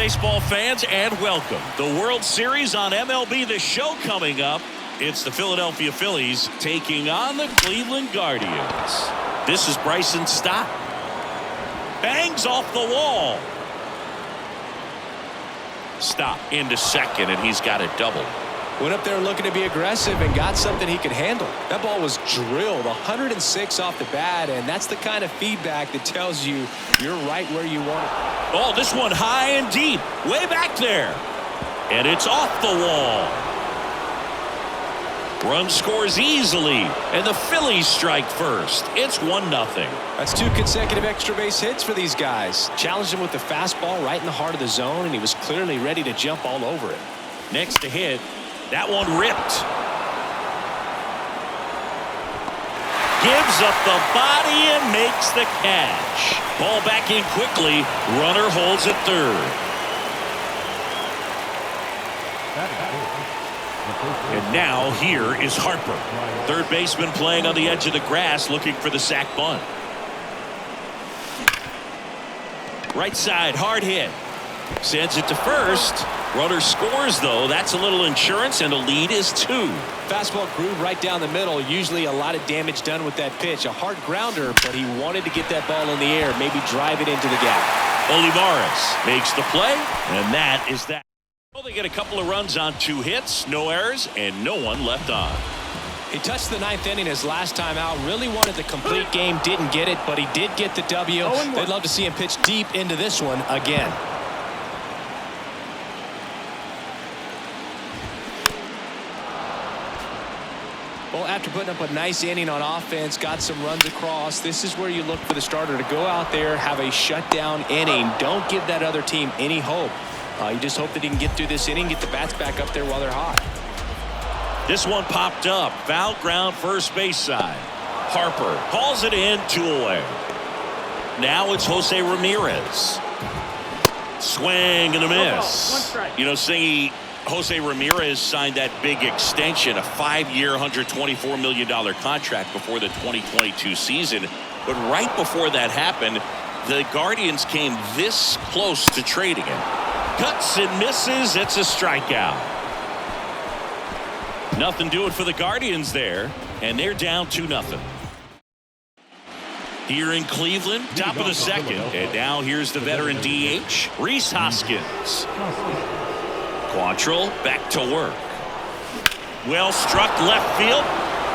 baseball fans, and welcome. The World Series on MLB The Show coming up. It's the Philadelphia Phillies taking on the Cleveland Guardians. This is Bryson Stott. Bangs off the wall. Stott into second, and he's got a double. Went up there looking to be aggressive and got something he could handle. That ball was drilled 106 off the bat, and that's the kind of feedback that tells you you're right where you want it. Oh, this one high and deep, way back there. And it's off the wall. Run scores easily, and the Phillies strike first. It's 1-0. That's 2 consecutive extra base hits for these guys. Challenged him with the fastball right in the heart of the zone, and he was clearly ready to jump all over it. Next to hit. That one ripped. Gives up the body and makes the catch. Ball back in quickly. Runner holds at third. And now here is Harper. Third baseman playing on the edge of the grass looking for the sac bunt. Right side, hard hit. Sends it to first. Runner scores, though. That's a little insurance, and the lead is 2. Fastball groove right down the middle. Usually a lot of damage done with that pitch. A hard grounder, but he wanted to get that ball in the air, maybe drive it into the gap. Olivares makes the play, and that is that. Well, they get a couple of runs on 2 hits, no errors, and no one left on. He touched the 9th inning his last time out. Really wanted the complete game. Didn't get it, but he did get the W. They'd love to see him pitch deep into this one again. Well, after putting up a nice inning on offense, got some runs across, this is where you look for the starter to go out there, have a shutdown inning. Don't give that other team any hope. You just hope that he can get through this inning, get the bats back up there while they're hot. This one popped up. Foul ground first base side. Harper hauls it in, 2 away. Now it's Jose Ramirez. Swing and a miss. You know, Singy, Jose Ramirez signed that big extension, a 5-year, $124 million contract before the 2022 season. But right before that happened, the Guardians came this close to trading him. Cuts and misses. It's a strikeout. Nothing doing for the Guardians there, and they're down 2-0. Here in Cleveland, top of the second, and now here's the veteran DH, Rhys Hoskins. Quantrill back to work. Well struck left field.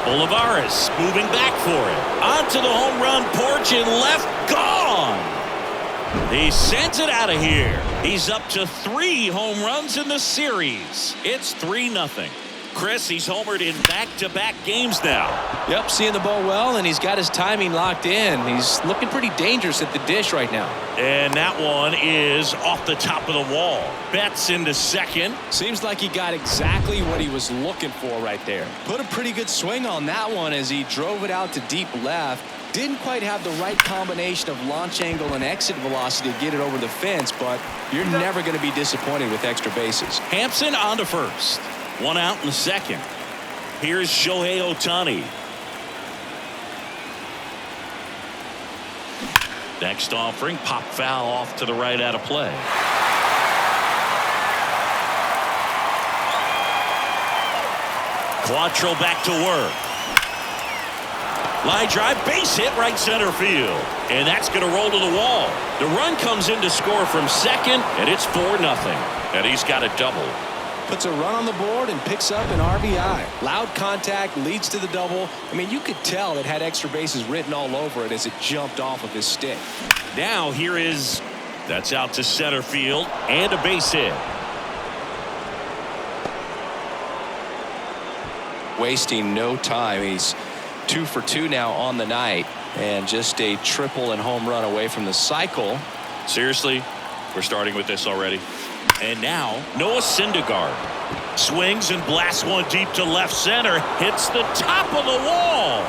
Olivares moving back for it. Onto the home run porch and left, gone. He sends it out of here. He's up to 3 home runs in the series. It's 3-0. Chris, he's homered in back-to-back games now. Yep, seeing the ball well, and he's got his timing locked in. He's looking pretty dangerous at the dish right now. And that one is off the top of the wall. Betts into second. Seems like he got exactly what he was looking for right there. Put a pretty good swing on that one as he drove it out to deep left. Didn't quite have the right combination of launch angle and exit velocity to get it over the fence, but you're never going to be disappointed with extra bases. Hampson on to first. 1 out in the second. Here's Shohei Ohtani. Next offering, pop foul off to the right out of play. Quantrill back to work. Line drive, base hit right center field. And that's going to roll to the wall. The run comes in to score from second, and it's 4-0. And he's got a double. Puts a run on the board and picks up an RBI. Loud contact leads to the double. I mean, you could tell it had extra bases written all over it as it jumped off of his stick. Now here is, that's out to center field and a base hit. Wasting no time. He's 2 for 2 now on the night, and just a triple and home run away from the cycle. Seriously, we're starting with this already. And now Noah Syndergaard swings and blasts one deep to left center. Hits the top of the wall.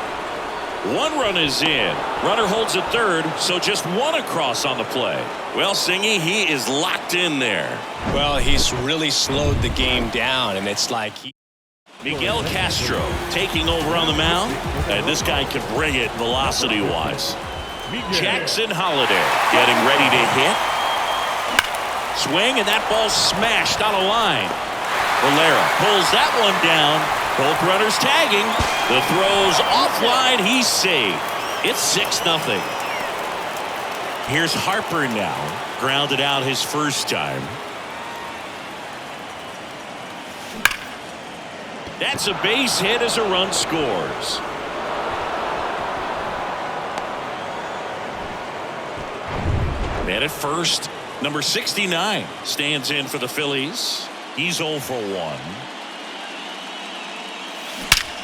1 run is in. Runner holds at third, so just 1 across on the play. Well, Singy, he is locked in there. Well, he's really slowed the game down, and it's like Miguel Castro taking over on the mound, and this guy can bring it velocity-wise. Jackson Holliday getting ready to hit. Swing, and that ball smashed on a line. Valera pulls that one down. Both runners tagging. The throw's offline. He's safe. It's 6-0. Here's Harper now. Grounded out his first time. That's a base hit as a run scores. Man at first, number 69 stands in for the Phillies. He's 0 for 1.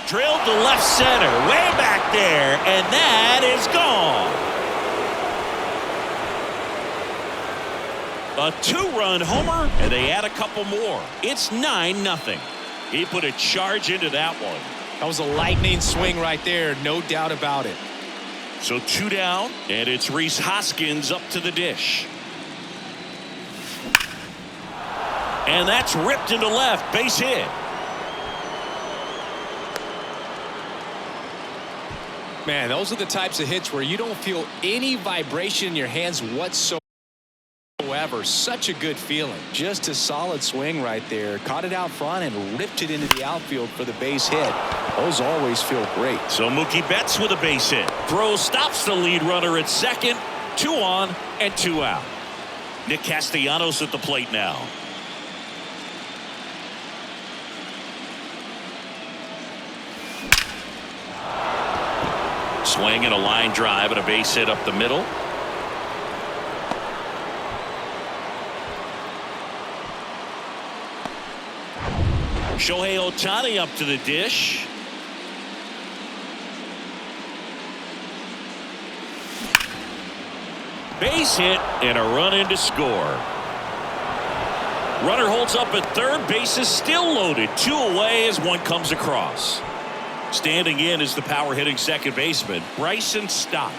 Drilled to left center, way back there, and that is gone. A 2-run homer, and they add a couple more. It's 9-0. He put a charge into that one. That was a lightning swing right there, no doubt about it. So 2 down, and it's Rhys Hoskins up to the dish. And that's ripped into left, base hit. Man, those are the types of hits where you don't feel any vibration in your hands whatsoever. Such a good feeling. Just a solid swing right there. Caught it out front and ripped it into the outfield for the base hit. Those always feel great. So Mookie Betts with a base hit. Throw stops the lead runner at second. 2 on and 2 out. Nick Castellanos at the plate now. Swing and a line drive and a base hit up the middle. Shohei Ohtani up to the dish. Base hit and a run in to score. Runner holds up at third. Base is still loaded. 2 away as one comes across. Standing in is the power hitting second baseman, Bryson Stott.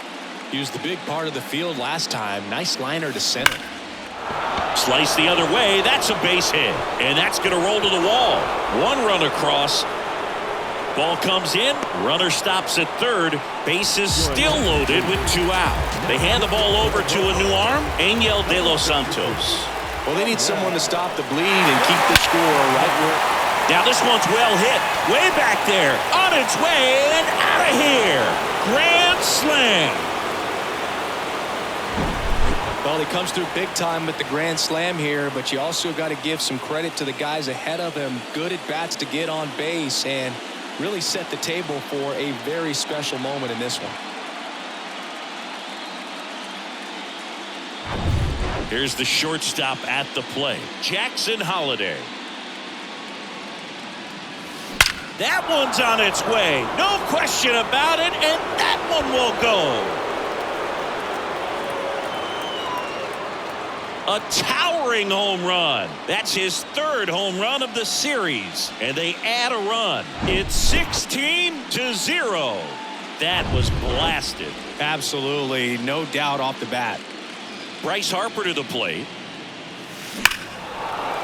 He was the big part of the field last time. Nice liner to center. Slice the other way. That's a base hit. And that's going to roll to the wall. 1 run across. Ball comes in. Runner stops at third. Base is still loaded with 2 out. They hand the ball over to a new arm, Angel De Los Santos. Well, they need someone to stop the bleed and keep the score right where. Now this one's well hit. Way back there. On its way and out of here. Grand slam. Well, he comes through big time with the grand slam here, but you also got to give some credit to the guys ahead of him. Good at bats to get on base and really set the table for a very special moment in this one. Here's the shortstop at the plate, Jackson Holliday. That one's on its way. No question about it, and that one will go. A towering home run. That's his 3rd home run of the series, and they add a run. It's 16-0. That was blasted. Absolutely, no doubt off the bat. Bryce Harper to the plate.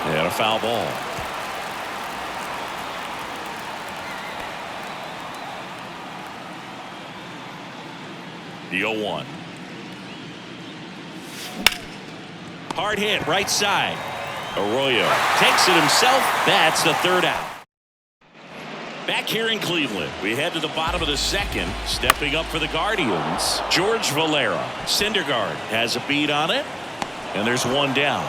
And a foul ball. The 0-1. Hard hit right side. Arroyo takes it himself. That's the 3rd out. Back here in Cleveland, we head to the bottom of the 2nd. Stepping up for the Guardians, George Valera. Syndergaard has a beat on it, and there's 1 down.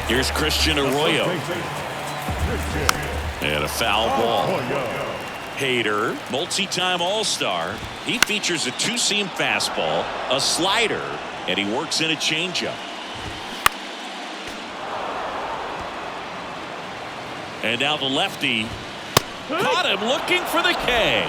Here's Christian Arroyo. And a foul ball. Hader, multi-time All-Star. He features a 2-seam fastball, a slider, and he works in a changeup. And now the lefty caught him looking for the K.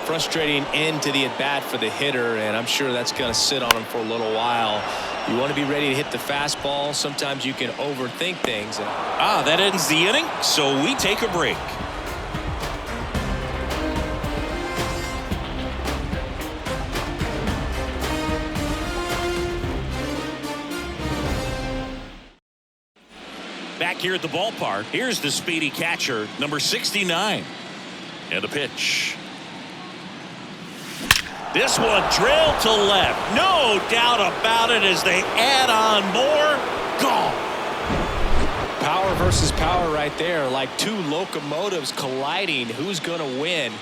Frustrating end to the at-bat for the hitter, and I'm sure that's going to sit on him for a little while. You want to be ready to hit the fastball. Sometimes you can overthink things. That ends the inning, so we take a break. Back here at the ballpark, here's the speedy catcher, number 69. And a pitch. This one drilled to left. No doubt about it as they add on more. Gone. Power versus power right there, like two locomotives colliding. Who's going to win?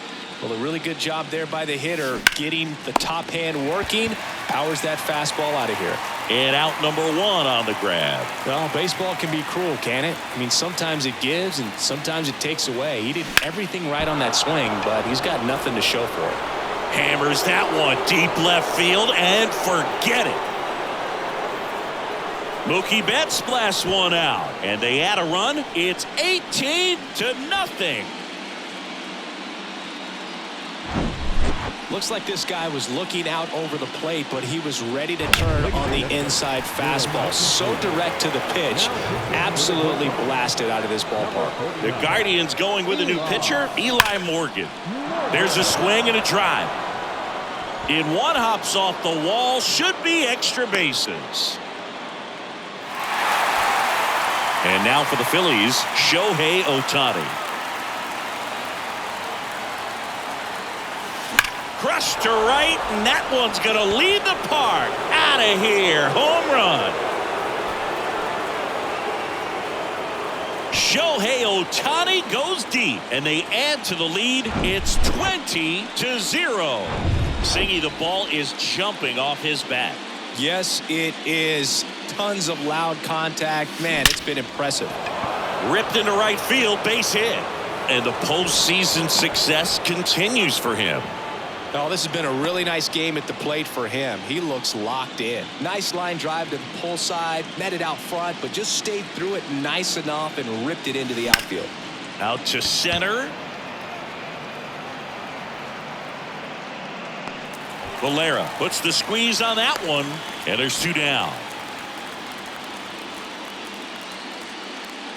Well, a really good job there by the hitter, getting the top hand working. Powers that fastball out of here. And out number one on the grab. Well, baseball can be cruel, can it? I mean, sometimes it gives and sometimes it takes away. He did everything right on that swing, but he's got nothing to show for it. Hammers that one deep left field and forget it. Mookie Betts blasts one out, and they add a run. It's 18-0. Looks like this guy was looking out over the plate, but he was ready to turn on the inside fastball. So direct to the pitch. Absolutely blasted out of this ballpark. The Guardians going with a new pitcher, Eli Morgan. There's a swing and a drive. In one, hops off the wall. Should be extra bases. And now for the Phillies, Shohei Ohtani. Crushed to right, and that one's going to lead the park. Out of here. Home run. Shohei Ohtani goes deep, and they add to the lead. It's 20-0. Singy, the ball is jumping off his bat. Yes, it is. Tons of loud contact. Man, it's been impressive. Ripped into right field, base hit. And the postseason success continues for him. Oh, this has been a really nice game at the plate for him. He looks locked in. Nice line drive to the pull side, met it out front, but just stayed through it nice enough and ripped it into the outfield. Out to center. Valera puts the squeeze on that one, and there's two down.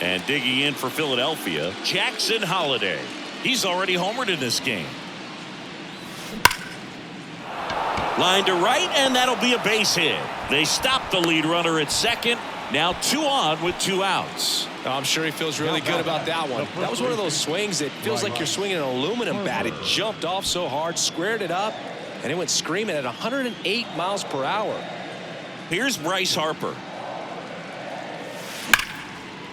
And digging in for Philadelphia, Jackson Holliday. He's already homered in this game. Line to right, and that'll be a base hit. They stop the lead runner at second. Now 2 on with 2 outs. I'm sure he feels really good about that one. That was one of those swings that feels like you're swinging an aluminum bat. It jumped off so hard, squared it up, and it went screaming at 108 miles per hour. Here's Bryce Harper.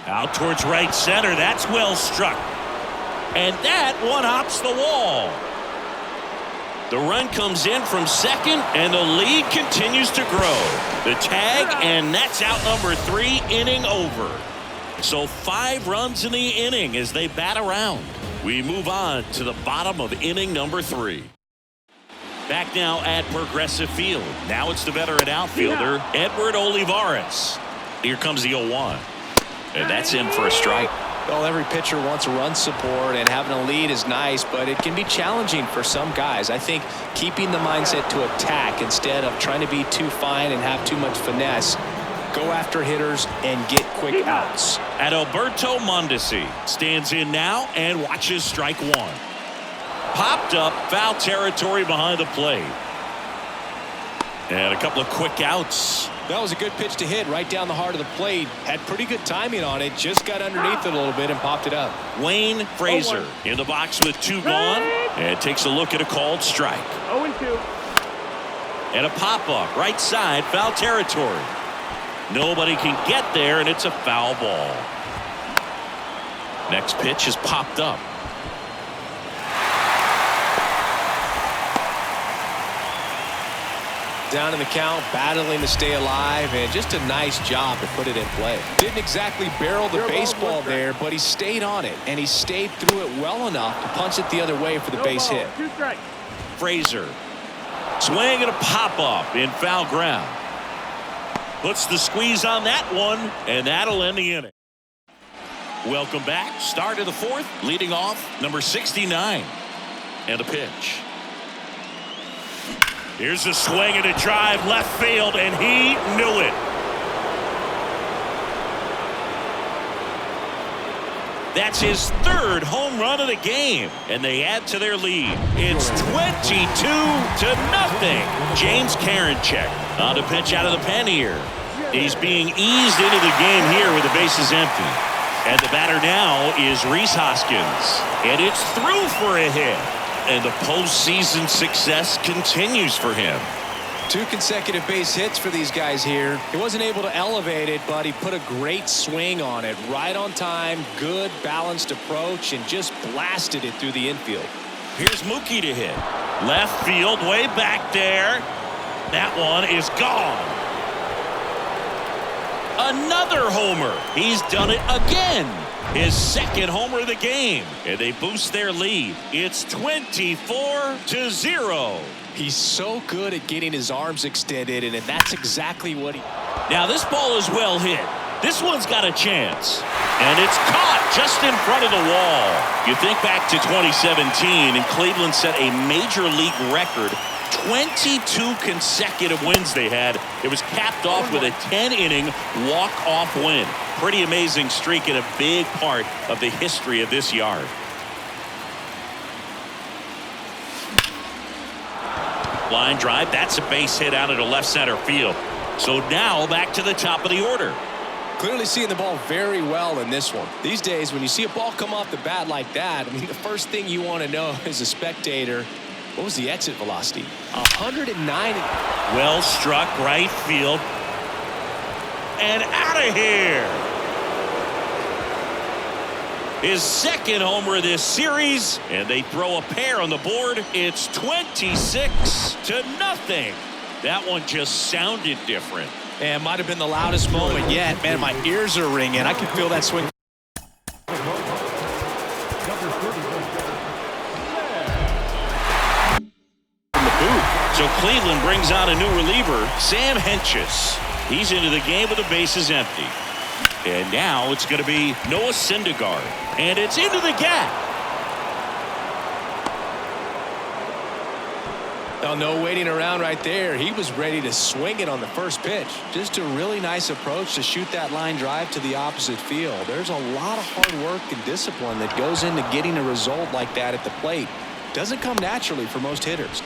Out towards right center. That's well struck. And that one hops the wall. The run comes in from second, and the lead continues to grow. The tag, and that's out number 3, inning over. So 5 runs in the inning as they bat around. We move on to the bottom of inning number 3. Back now at Progressive Field. Now it's the veteran outfielder, Edward Olivares. Here comes the 0-1. And that's in for a strike. Well, every pitcher wants run support, and having a lead is nice, but it can be challenging for some guys. I think keeping the mindset to attack instead of trying to be too fine and have too much finesse. Go after hitters and get quick outs. Adalberto Mondesi stands in now and watches strike 1. Popped up, foul territory behind the plate. And a couple of quick outs. That was a good pitch to hit right down the heart of the plate. Had pretty good timing on it. Just got underneath it a little bit and popped it up. Wayne Frazier in the box with 2 gone. And takes a look at a called strike. 0-2. And a pop-up right side, foul territory. Nobody can get there, and it's a foul ball. Next pitch is popped up. Down in the count, battling to stay alive, and just a nice job to put it in play. Didn't exactly barrel the baseball there, but he stayed on it, and he stayed through it well enough to punch it the other way for the base hit. 2 strikes. Frazier. Swing and a pop-up in foul ground. Puts the squeeze on that one, and that'll end the inning. Welcome back. Start of the 4th. Leading off, number 69. And a pitch. Here's a swing and a drive left field, and he knew it. That's his 3rd home run of the game, and they add to their lead. It's 22-0. James Karinchak on a pitch out of the pen here. He's being eased into the game here with the bases empty. And the batter now is Rhys Hoskins, and it's through for a hit. And the postseason success continues for him. 2 consecutive base hits for these guys here. He wasn't able to elevate it, but he put a great swing on it. Right on time, good balanced approach, and just blasted it through the infield. Here's Mookie to hit. Left field, way back there. That one is gone. Another homer. He's done it again. His second homer of the game. And they boost their lead. It's 24-0. He's so good at getting his arms extended, and that's exactly what he... Now this ball is well hit. This one's got a chance. And it's caught just in front of the wall. You think back to 2017, and Cleveland set a major league record. 22 consecutive wins they had. It was capped off with a 10-inning walk-off win. Pretty amazing streak and a big part of the history of this yard. Line drive. That's a base hit out into left center field. So now back to the top of the order. Clearly seeing the ball very well in this one. These days, when you see a ball come off the bat like that, I mean, the first thing you want to know as a spectator, what was the exit velocity? 109. Well struck, right field. And out of here. His second homer of this series, and they throw a pair on the board. It's 26-0. That one just sounded different. And might have been the loudest moment yet. Man, my ears are ringing. I can feel that swing. So Cleveland brings on a new reliever, Sam Hentges. He's into the game with the bases empty. And now it's going to be Noah Syndergaard. And it's into the gap. Oh, no waiting around right there. He was ready to swing it on the first pitch. Just a really nice approach to shoot that line drive to the opposite field. There's a lot of hard work and discipline that goes into getting a result like that at the plate. Doesn't come naturally for most hitters.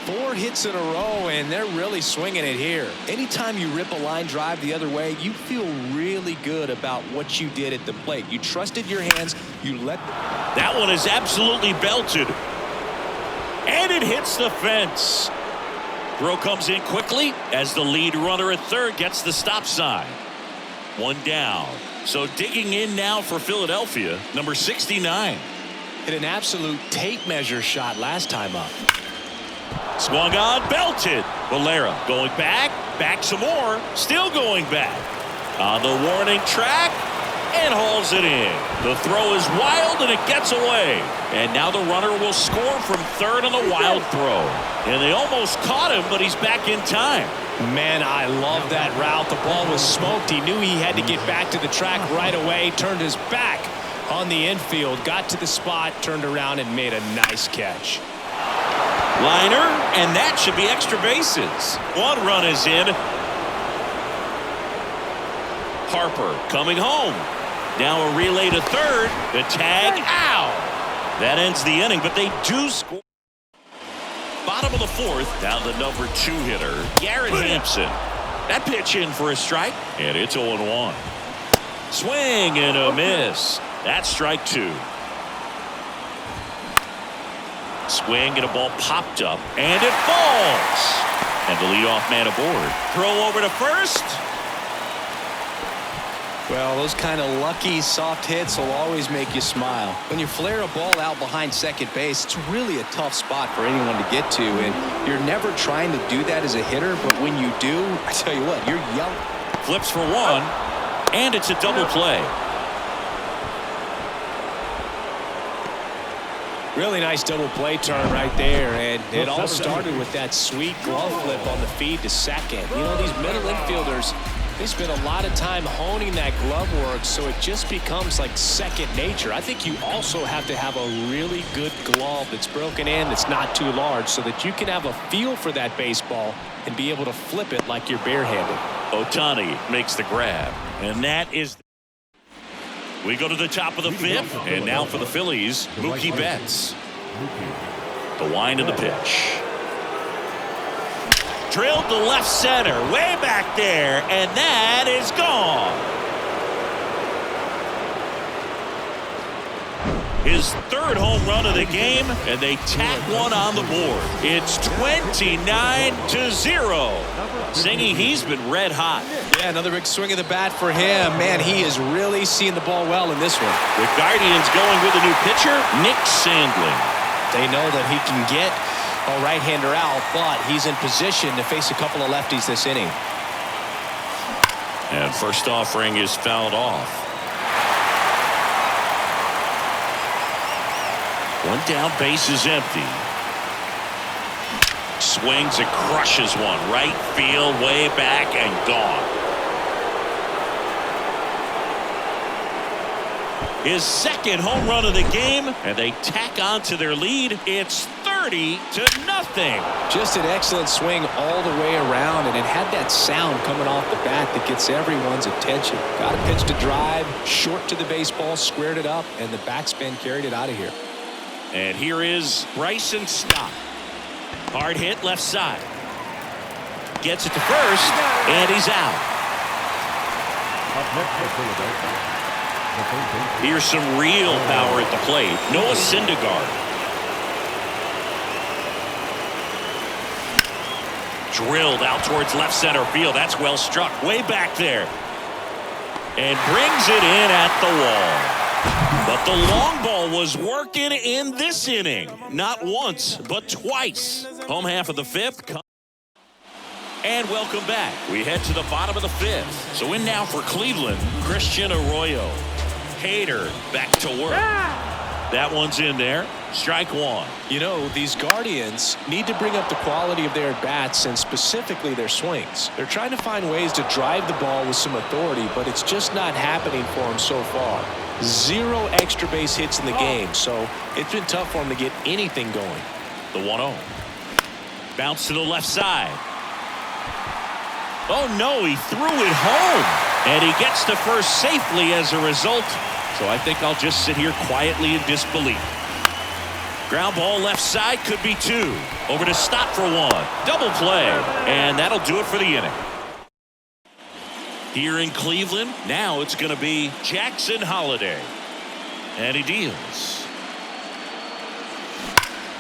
4 hits in a row, and they're really swinging it here. Anytime you rip a line drive the other way, you feel really good about what you did at the plate. You trusted your hands. You let... That one is absolutely belted. And it hits the fence. Throw comes in quickly as the lead runner at third gets the stop sign. 1 down. So digging in now for Philadelphia, number 69. Hit an absolute tape measure shot last time up. Swung on, belted. Valera going back some more, still going back. On the warning track, and hauls it in. The throw is wild, and it gets away. And now the runner will score from third on the wild throw. And they almost caught him, but he's back in time. Man, I love that route. The ball was smoked. He knew he had to get back to the track right away. Turned his back on the infield, got to the spot, turned around, and made a nice catch. Liner, and that should be extra bases. 1 run is in. Harper coming home. Now a relay to third. The tag out. That ends the inning, but they do score. Bottom of the 4th, down the number 2 hitter, Garrett Hampson. That pitch in for a strike, and it's 0-1. Swing and a miss. That's strike 2. Swing and a ball popped up, and it falls. And the leadoff man aboard. Throw over to first. Well, those kind of lucky soft hits will always make you smile. When you flare a ball out behind second base, it's really a tough spot for anyone to get to, and you're never trying to do that as a hitter, but when you do, I tell you what, you're yelling. Flips for 1, and it's a double play. Really nice double play turn right there, and it all started with that sweet glove flip on the feed to second. You know, these middle infielders, they spend a lot of time honing that glove work, so it just becomes like second nature. I think you also have to have a really good glove that's broken in, that's not too large, so that you can have a feel for that baseball and be able to flip it like you're barehanded. Ohtani makes the grab, and that is... We go to the top of the 5th, and now for the Phillies, Mookie Betts. The wind of the pitch. Drilled to left center, way back there, and that is gone. his third home run of the game, and they tack one on the board. It's 29-0. Singy, he's been red hot. Yeah, another big swing of the bat for him. Man, he is really seeing the ball well in this one. The Guardians going with a new pitcher, Nick Sandling. They know that he can get a right-hander out, but he's in position to face a couple of lefties this inning. And first offering is fouled off. One down, base is empty. Swings and crushes one. Right field, way back and gone. His second home run of the game, and they tack on to their lead. It's 30-0. Just an excellent swing all the way around, and it had that sound coming off the bat that gets everyone's attention. Got a pitch to drive, short to the baseball, squared it up, and the backspin carried it out of here. And here is Bryson Stott. Hard hit left side. Gets it to first, and he's out. Here's some real power at the plate. Noah Syndergaard. Drilled out towards left center field. That's well struck. Way back there. And brings it in at the wall. But the long ball was working in this inning. Not once, but twice. Home half of the fifth. And welcome back. We head to the bottom of the fifth. So in now for Cleveland, Christian Arroyo. Hader back to work. That one's in there. Strike one. You know, these Guardians need to bring up the quality of their at-bats and specifically their swings. They're trying to find ways to drive the ball with some authority, but it's just not happening for them so far. 0 extra base hits in the game, so it's been tough for them to get anything going. The 1-0. Bounce to the left side. Oh, no, he threw it home. And he gets to first safely as a result. So I think I'll just sit here quietly in disbelief. Ground ball left side, could be 2. Over to Stott for 1. Double play. And that'll do it for the inning. Here in Cleveland, now it's going to be Jackson Holliday. And he deals.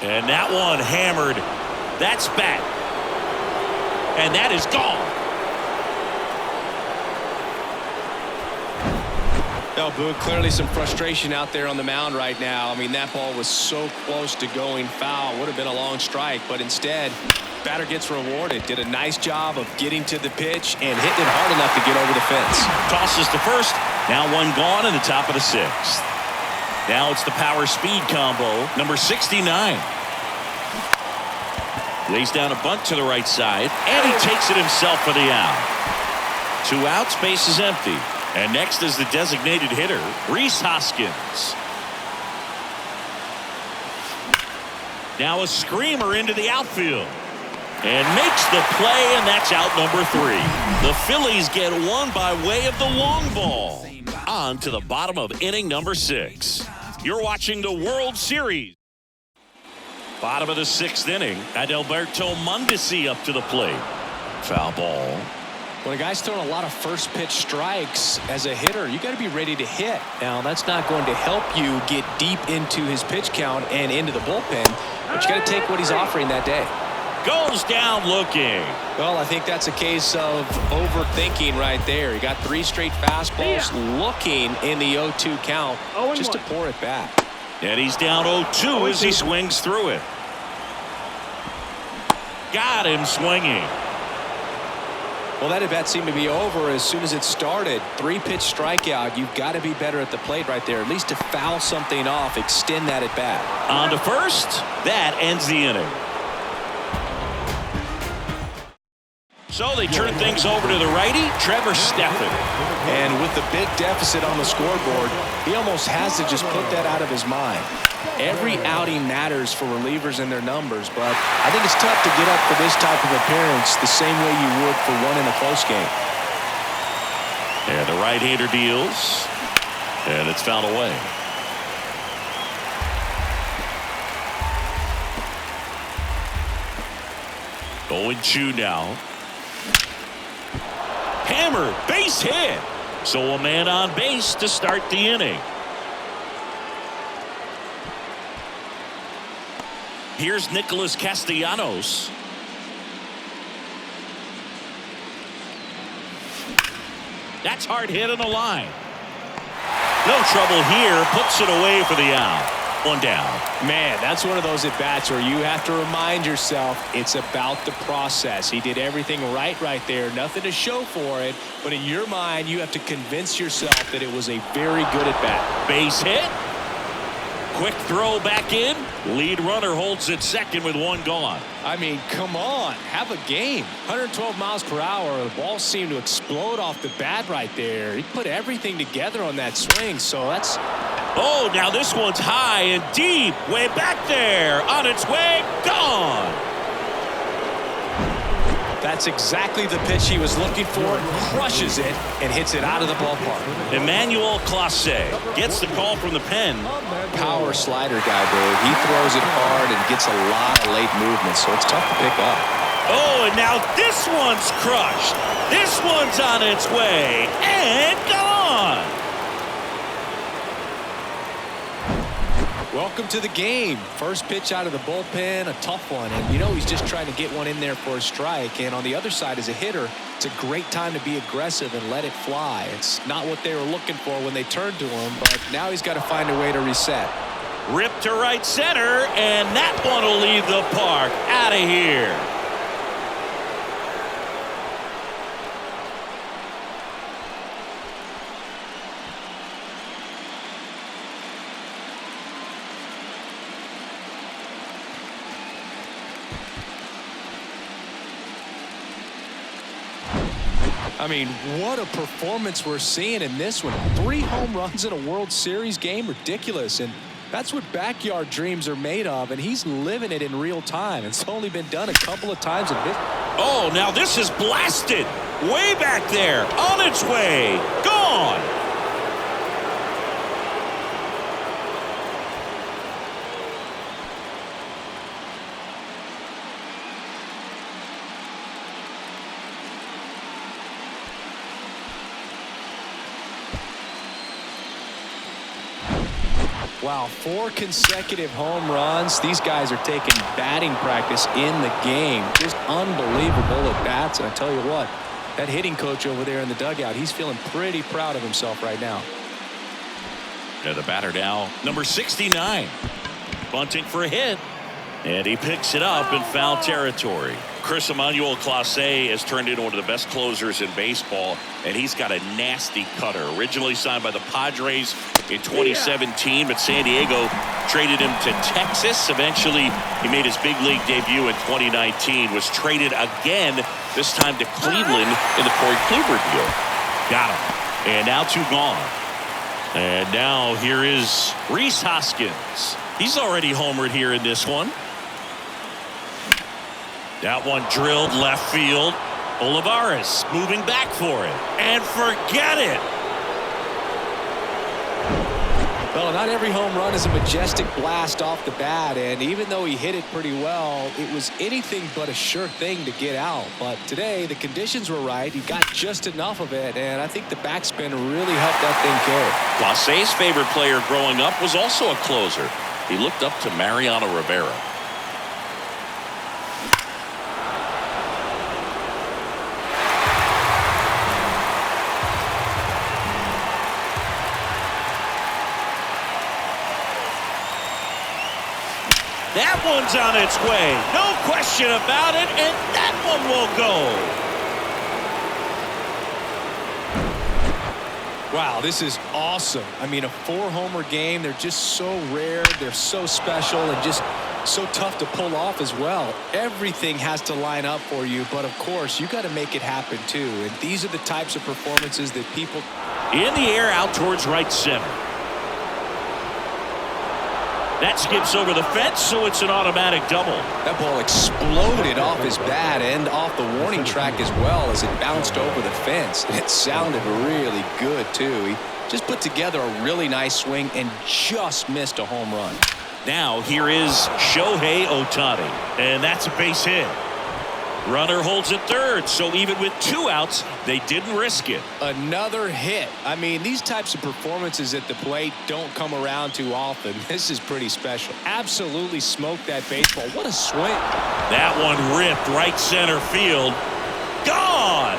And that one hammered. That's back. And that is gone. No, Boo, clearly some frustration out there on the mound right now. I mean, that ball was so close to going foul. Would have been a long strike, but instead, batter gets rewarded. Did a nice job of getting to the pitch and hitting it hard enough to get over the fence. Tosses to first. Now one gone in the top of the 6th. Now it's the power speed combo, number 69. Lays down a bunt to the right side, and he takes it himself for the out. 2 outs, base is empty. And next is the designated hitter, Rhys Hoskins. Now a screamer into the outfield. And makes the play, and that's out number 3. The Phillies get one by way of the long ball. On to the bottom of inning number 6. You're watching the World Series. Bottom of the 6th inning. Adalberto Mondesi up to the plate. Foul ball. When a guy's throwing a lot of first pitch strikes as a hitter, you got to be ready to hit. Now, that's not going to help you get deep into his pitch count and into the bullpen, but you got to take what he's offering that day. Goes down looking. Well, I think that's a case of overthinking right there. He got 3 straight fastballs looking in the 0-2 count just to pour it back. And he's down 0-2 as he swings through it. Got him swinging. Well, that at-bat seemed to be over as soon as it started. 3-pitch strikeout. You've got to be better at the plate right there, at least to foul something off, extend that at-bat. On to first. That ends the inning. So they turn things over to the righty, Trevor Stephan. And with the big deficit on the scoreboard, he almost has to just put that out of his mind. Every outing matters for relievers and their numbers, but I think it's tough to get up for this type of appearance the same way you would for one in a close game. And the right-hander deals, and it's fouled away. Going 2 now. Hammered, base hit. So a man on base to start the inning. Here's Nicholas Castellanos. That's hard hit on the line. No trouble here. Puts it away for the out. One down. Man, that's one of those at-bats where you have to remind yourself it's about the process. He did everything right there. Nothing to show for it. But in your mind, you have to convince yourself that it was a very good at-bat. Base hit. Quick throw back in. Lead runner holds it second with one gone. I mean, come on. Have a game. 112 miles per hour. The ball seemed to explode off the bat right there. He put everything together on that swing. So that's... Oh, now this one's high and deep. Way back there. On its way. Gone. That's exactly the pitch he was looking for. Crushes it and hits it out of the ballpark. Emmanuel Clase gets the call from the pen. Power slider guy, Dave. He throws it hard and gets a lot of late movement, so it's tough to pick up. Oh, and now this one's crushed. This one's on its way and gone. Welcome to the game. First pitch out of the bullpen, a tough one. And you know he's just trying to get one in there for a strike. And on the other side, as a hitter, it's a great time to be aggressive and let it fly. It's not what they were looking for when they turned to him, but now he's got to find a way to reset. Rip to right center, and that one will leave the park. Out of here. I mean, what a performance we're seeing in this one. 3 home runs in a World Series game. Ridiculous. And that's what backyard dreams are made of. And he's living it in real time. It's only been done a couple of times in this. Oh, now this is blasted. Way back there. On its way. Gone. Wow, 4 consecutive home runs. These guys are taking batting practice in the game. Just unbelievable at bats. And I tell you what, that hitting coach over there in the dugout, he's feeling pretty proud of himself right now. The batter now, number 69. Bunting for a hit. And he picks it up in foul territory. Chris Emmanuel Clase has turned into one of the best closers in baseball, and he's got a nasty cutter. Originally signed by the Padres in 2017, but San Diego traded him to Texas. Eventually, he made his big league debut in 2019, was traded again, this time to Cleveland in the Corey Kluber deal. Got him. And now 2 gone. And now here is Rhys Hoskins. He's already homered here in this one. That one drilled left field. Olivares moving back for it. And forget it. Well, not every home run is a majestic blast off the bat. And even though he hit it pretty well, it was anything but a sure thing to get out. But today, the conditions were right. He got just enough of it. And I think the backspin really helped that thing carry. Clase's favorite player growing up was also a closer. He looked up to Mariano Rivera. That one's on its way. No question about it, and that one will go. Wow, this is awesome. I mean, a 4-homer game. They're just so rare. They're so special and just so tough to pull off as well. Everything has to line up for you, but of course, you got to make it happen too. And these are the types of performances that people... In the air out towards right center. That skips over the fence, so it's an automatic double. That ball exploded off his bat and off the warning track as well as it bounced over the fence. It sounded really good, too. He just put together a really nice swing and just missed a home run. Now here is Shohei Ohtani, and that's a base hit. Runner holds at third, so even with 2 outs, they didn't risk it. Another hit. I mean, these types of performances at the plate don't come around too often. This is pretty special. Absolutely smoked that baseball. What a swing. That one ripped right center field. Gone!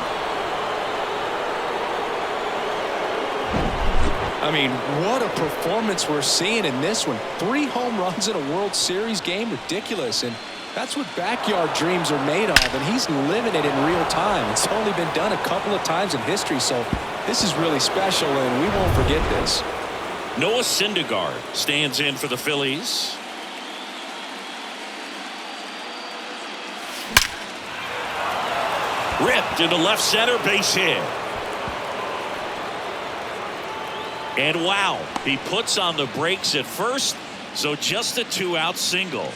I mean, what a performance we're seeing in this one. 3 home runs in a World Series game. Ridiculous. And that's what backyard dreams are made of, and he's living it in real time. It's only been done a couple of times in history, so this is really special, and we won't forget this. Noah Syndergaard stands in for the Phillies. Ripped into left center, base hit. And wow, he puts on the brakes at first, so just a 2-out single.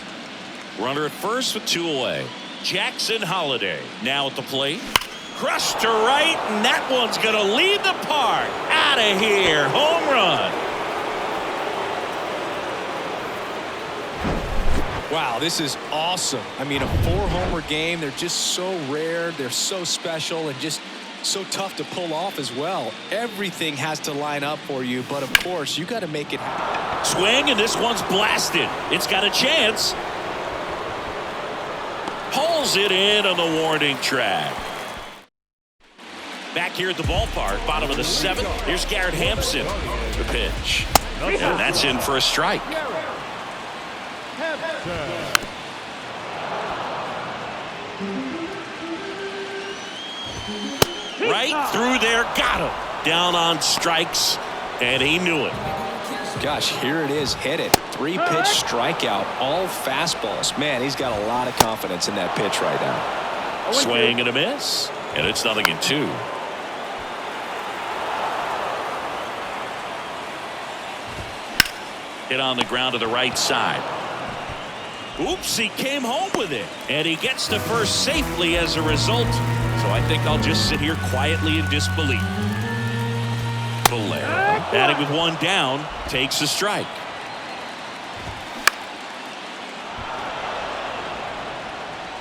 Runner at first with 2 away. Jackson Holliday now at the plate. Crushed to right, and that one's going to lead the park. Out of here. Home run. Wow, this is awesome. I mean, a 4-homer game. They're just so rare. They're so special and just so tough to pull off as well. Everything has to line up for you, but of course, you got to make it happen. Swing, and this one's blasted. It's got a chance. Pulls it in on the warning track. Back here at the ballpark, bottom of the 7th. Here's Garrett Hampson. The pitch. And that's in for a strike. Right through there, got him. Down on strikes, and he knew it. Gosh, here it is, hit it. 3-pitch strikeout, all fastballs. Man, he's got a lot of confidence in that pitch right now. Swing and a miss, and it's 0-2. Hit on the ground to the right side. Oops, he came home with it, and he gets to first safely as a result. So I think I'll just sit here quietly in disbelief. Valera, batting with 1 down, takes a strike.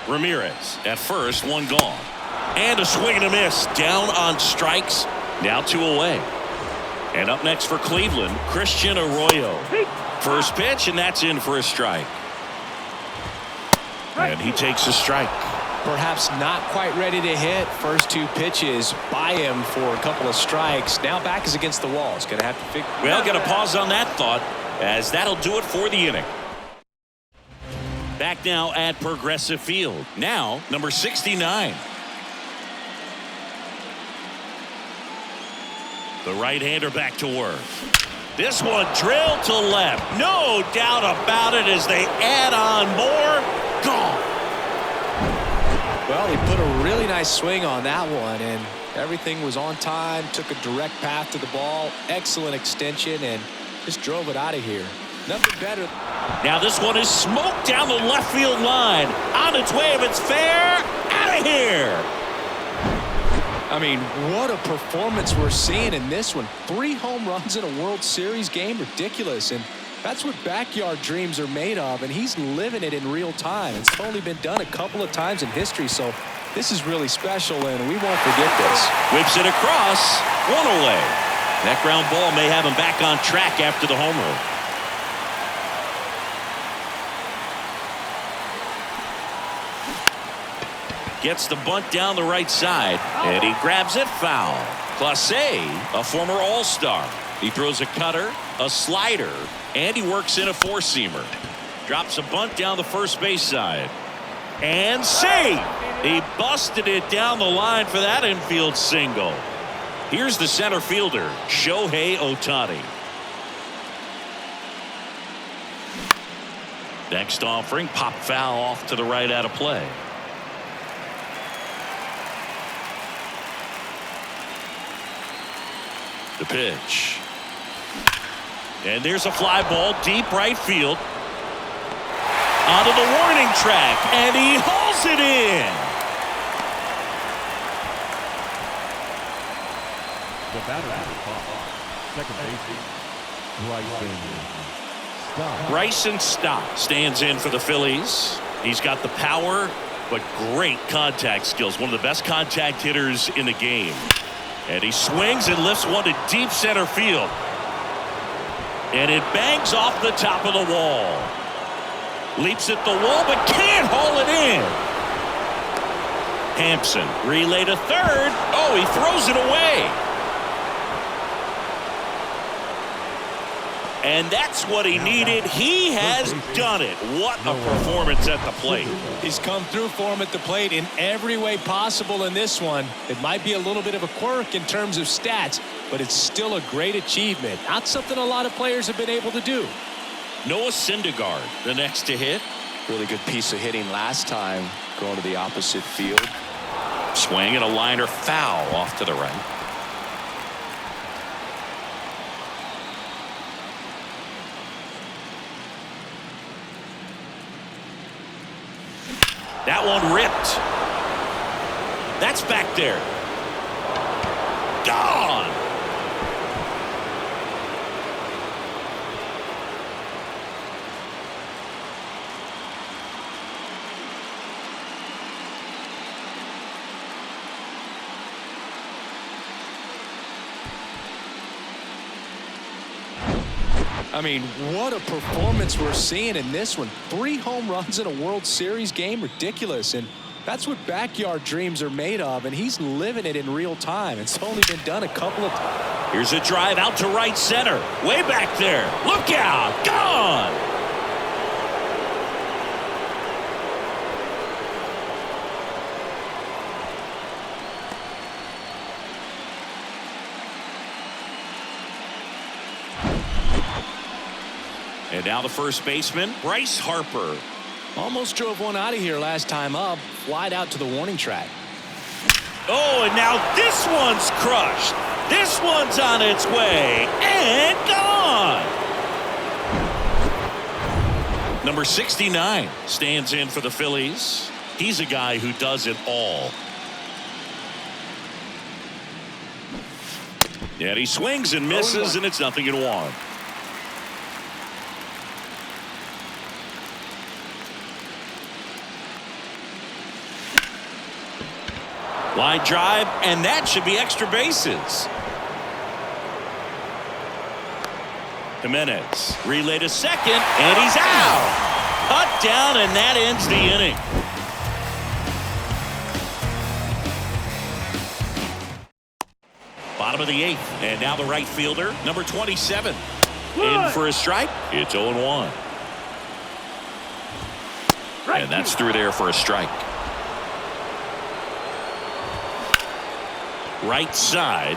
Ramirez at first, 1 gone. And a swing and a miss, down on strikes, now 2 away. And up next for Cleveland, Christian Arroyo. First pitch, and that's in for a strike. And he takes a strike. Perhaps not quite ready to hit. First 2 pitches by him for a couple of strikes. Now back is against the wall. He's going to have to figure. Well, got to pause on that thought, as that'll do it for the inning. Back now at Progressive Field. Now, number 69. The right-hander back to work. This one drilled to left. No doubt about it as they add on more. Gone. Well, he put a really nice swing on that one, and everything was on time. Took a direct path to the ball. Excellent extension, and just drove it out of here. Nothing better. Now this one is smoked down the left field line. On its way, if it's fair, out of here. I mean, what a performance we're seeing in this one. 3 home runs in a World Series game. Ridiculous. And that's what backyard dreams are made of, and he's living it in real time. It's only been done a couple of times in history, so this is really special, and we won't forget this. Whips it across, 1 away. That ground ball may have him back on track after the homer. Gets the bunt down the right side, and he grabs it foul. Clase, a former All-Star. He throws a cutter, a slider, and he works in a 4-seamer. Drops a bunt down the first base side. And save! He busted it down the line for that infield single. Here's the center fielder, Shohei Ohtani. Next offering, pop foul off to the right out of play. The pitch. And there's a fly ball deep right field. Onto the warning track, and he hauls it in. The batter at the top, second baseman, Bryson Stott stands in for the Phillies. He's got the power but great contact skills. One of the best contact hitters in the game. And he swings and lifts one to deep center field. And it bangs off the top of the wall. Leaps at the wall, but can't haul it in. Hampson, relay to third. Oh, he throws it away. And that's what he needed. He has done it. What a performance at the plate. He's come through for him at the plate in every way possible in this one. It might be a little bit of a quirk in terms of stats, but it's still a great achievement. Not something a lot of players have been able to do. Noah Syndergaard, the next to hit. Really good piece of hitting last time, going to the opposite field. Swing and a liner foul off to the right. That one ripped. That's back there. Gone. I mean, what a performance we're seeing in this one. 3 home runs in a World Series game, ridiculous. And that's what backyard dreams are made of, and he's living it in real time. It's only been done a couple of times. Here's a drive out to right center. Way back there. Look out. Gone. And now the first baseman, Bryce Harper. Almost drove one out of here last time up. Flied out to the warning track. Oh, and now this one's crushed. This one's on its way and gone. Number 69 stands in for the Phillies. He's a guy who does it all. And he swings and misses, and it's 0-1. Line drive, and that should be extra bases. Jimenez, relay to second, and he's out. Cut down, and that ends the inning. Bottom of the 8th, and now the right fielder, number 27. In for a strike. It's 0-1. And that's through there for a strike. Right side.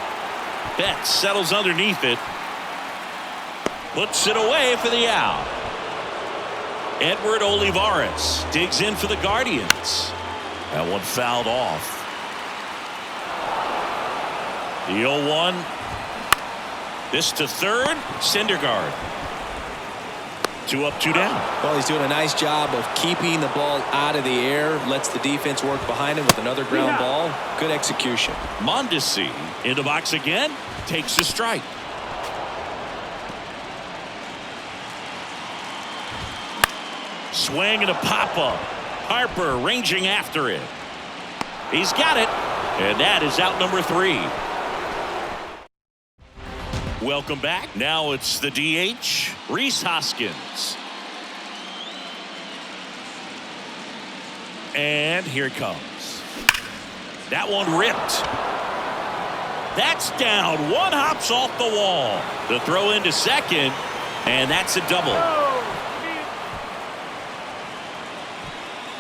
Betts settles underneath it. Puts it away for the out. Edward Olivares digs in for the Guardians. That one fouled off. The 0-1. This to third. Syndergaard. 2 up, 2 down. Well, he's doing a nice job of keeping the ball out of the air. Lets the defense work behind him with another ground ball. Good execution. Mondesi in the box again. Takes the strike. Swing and a pop-up. Harper ranging after it. He's got it. And that is out number 3. Welcome back. Now it's the DH, Rhys Hoskins. And here it comes. That one ripped. That's down. One hops off the wall. The throw into second, and that's a double.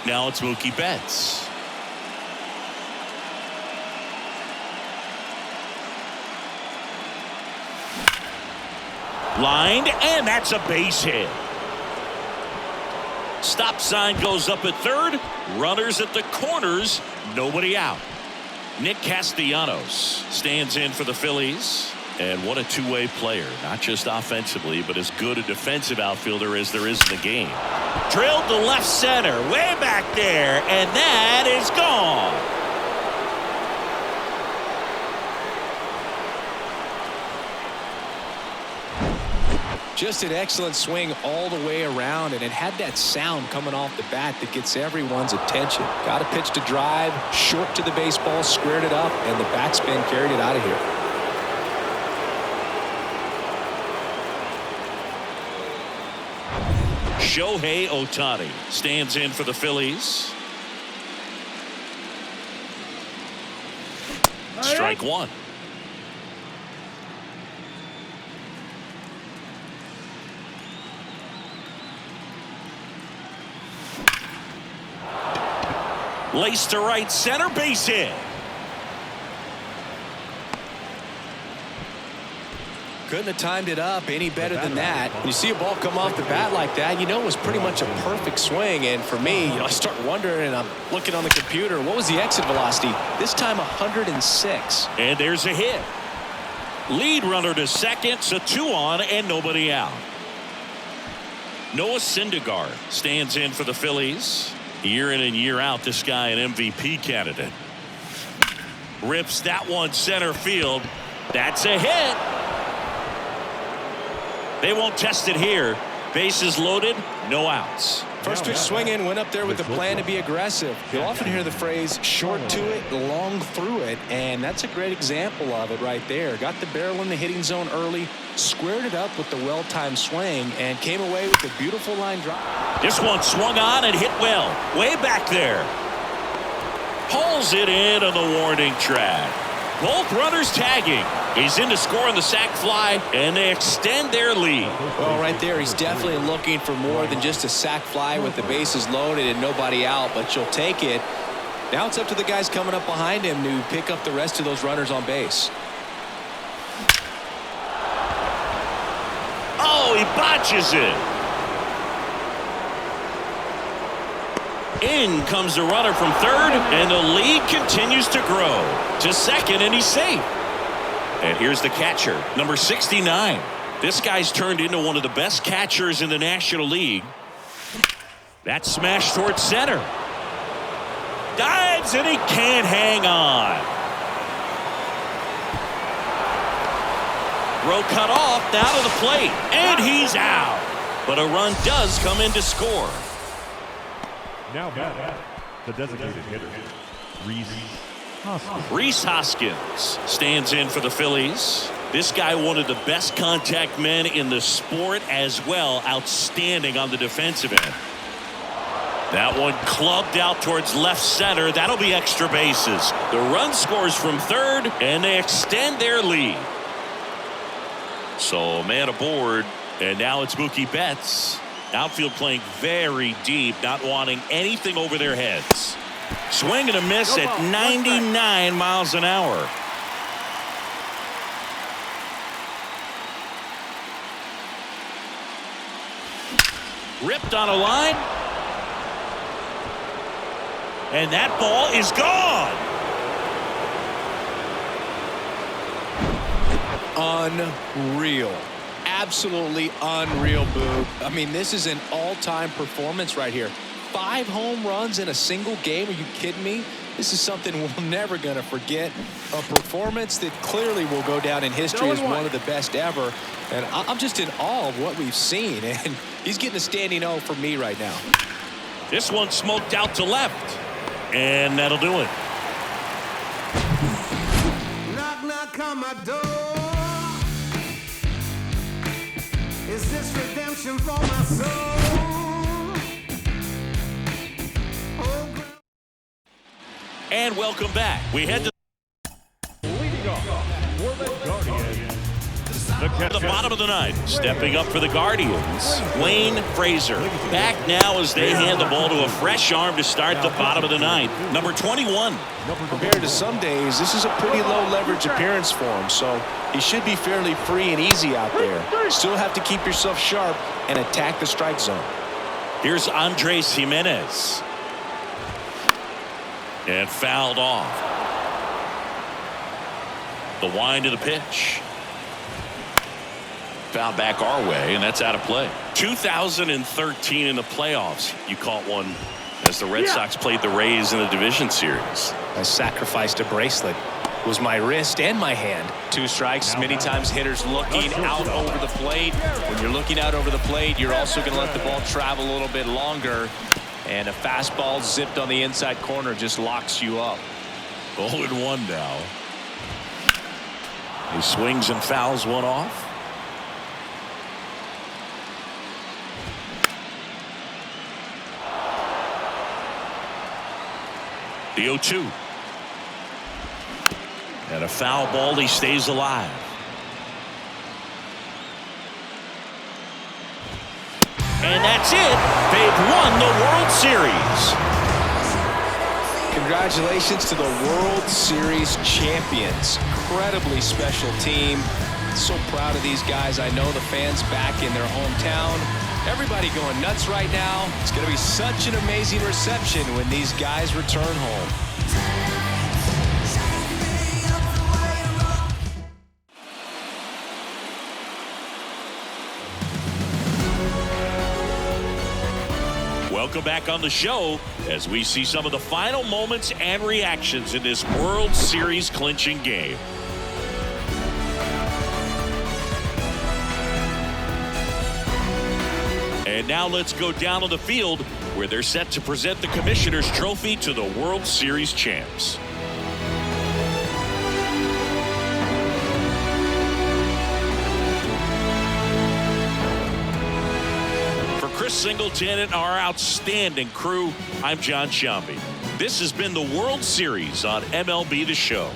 Now it's Mookie Betts. Lined, and that's a base hit. Stop sign goes up at third. Runners at the corners. Nobody out. Nick Castellanos stands in for the Phillies. And what a two-way player. Not just offensively, but as good a defensive outfielder as there is in the game. Drilled to left center. Way back there. And that is gone. Just an excellent swing all the way around, and it had that sound coming off the bat that gets everyone's attention. Got a pitch to drive, short to the baseball, squared it up, and the backspin carried it out of here. Shohei Ohtani stands in for the Phillies. Strike one. Lace to right center, base hit. Couldn't have timed it up any better than that. When you see a ball come off the bat like that, you know it was pretty much a perfect swing. And for me, I start wondering, and I'm looking on the computer, what was the exit velocity? This time 106. And there's a hit. Lead runner to second, so 2 on and nobody out. Noah Syndergaard stands in for the Phillies. Year in and year out, this guy an MVP candidate. Rips that one center field. That's a hit. They won't test it here. Bases loaded, no outs. First pitch swinging, went up there with the plan to be aggressive. You'll often hear the phrase short to it, long through it, and that's a great example of it right there. Got the barrel in the hitting zone early, squared it up with the well-timed swing, and came away with a beautiful line drive. This one swung on and hit well, way back there. Pulls it in on the warning track. Both runners tagging. He's in to score on the sac fly, and they extend their lead. Well, right there, he's definitely looking for more than just a sac fly with the bases loaded and nobody out, but you'll take it. Now it's up to the guys coming up behind him to pick up the rest of those runners on base. Oh, he botches it. In comes the runner from third, and the lead continues to grow to second, and he's safe. And here's the catcher, number 69. This guy's turned into one of the best catchers in the National League. That smash towards center. Dives, and he can't hang on. Throw cut off, down to the plate, and he's out. But a run does come in to score. Now batting, the designated hitter, Rhys Hoskins stands in for the Phillies. This guy, one of the best contact men in the sport as well. Outstanding on the defensive end. That one clubbed out towards left center. That'll be extra bases. The run scores from third, and they extend their lead. So man aboard, and now it's Mookie Betts. Outfield playing very deep, not wanting anything over their heads. Swing and a miss at 99 miles an hour. Ripped on a line. And that ball is gone. Unreal. Absolutely unreal, Boo. I mean, this is an all-time performance right here. 5 home runs in a single game. Are you kidding me? This is something we're never going to forget. A performance that clearly will go down in history as one of the best ever. And I'm just in awe of what we've seen. And he's getting a standing O for me right now. This one smoked out to left. And that'll do it. Knock, knock on my door. Is this redemption for my soul? And welcome back. We head to leading off for the Guardians, the bottom of the ninth. Stepping up for the Guardians, Wayne Frazier. Back now as they hand the ball to a fresh arm to start the bottom of the ninth. Number 21. Compared to some days, this is a pretty low leverage appearance for him, so he should be fairly free and easy out there. Still have to keep yourself sharp and attack the strike zone. Here's Andres Jimenez. And fouled off. The wind of the pitch. Fouled back our way, and that's out of play. 2013 in the playoffs, you caught one as the Red Sox played the Rays in the division series. I sacrificed a bracelet. was my wrist and my hand. 2 strikes. Many times hitters looking out over the plate. When you're looking out over the plate, you're also going to let the ball travel a little bit longer. And a fastball zipped on the inside corner just locks you up. 0-1 now. He swings and fouls one off. The 0-2. And a foul ball. He stays alive. And that's it. They've won the World Series. Congratulations to the World Series champions. Incredibly special team. So proud of these guys. I know the fans back in their hometown. Everybody going nuts right now. It's going to be such an amazing reception when these guys return home. Welcome back on the show as we see some of the final moments and reactions in this World Series clinching game. And now let's go down on the field where they're set to present the Commissioner's Trophy to the World Series champs. Chris Singleton and our outstanding crew, I'm John Sciambi. This has been the World Series on MLB The Show.